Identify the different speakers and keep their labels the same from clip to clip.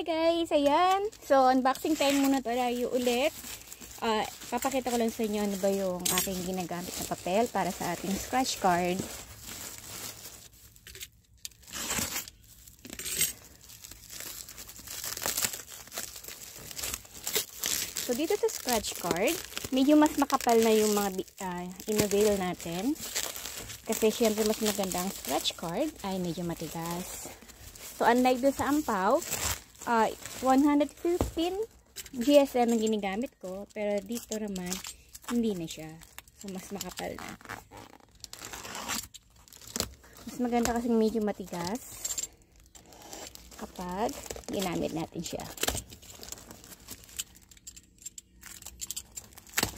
Speaker 1: Hi guys! Ayan. So, unboxing time muna tayo ulit. Papakita ko lang sa inyo ano ba yung aking ginagamit na papel para sa ating scratch card. So, dito sa scratch card, medyo mas makapal na yung mga in-avail natin. Kasi syempre mas maganda ang scratch card ay medyo matigas. So, unlike doon sa ampaw, 115 GSM ang ginagamit ko, pero dito naman hindi na siya. So, mas makapal na. Mas maganda kasi medyo matigas kapag ginamit natin siya.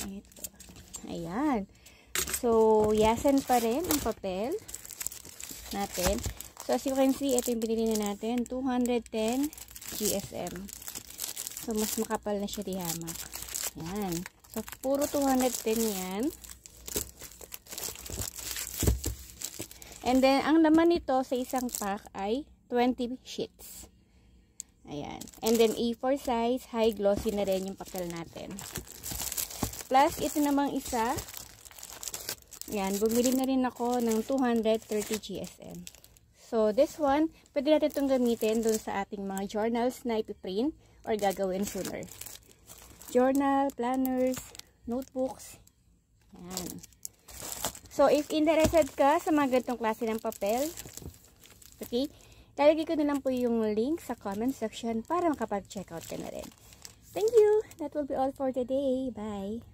Speaker 1: Ito. Ayan. So, yasan pa rin ang papel natin. So, as you can see, ito yung binili na natin. 210 GSM. So, mas makapal na siya dihamak. Yan. So, puro 210 yan. And then, ang laman nito sa isang pack ay 20 sheets. Ayan. And then, A4 size, high glossy na rin yung papel natin. Plus, ito namang isa. Yan. Bumili na rin ako ng 230 GSM. So, this one, pwede natin itong gamitin dun sa ating mga journals na ipiprint or gagawin sooner. Journal, planners, notebooks. Yan. So, if interested ka sa mga ganitong klase ng papel, okay, lalagay ko na lang po yung link sa comment section para makapag-checkout ka na rin. Thank you! That will be all for today. Bye!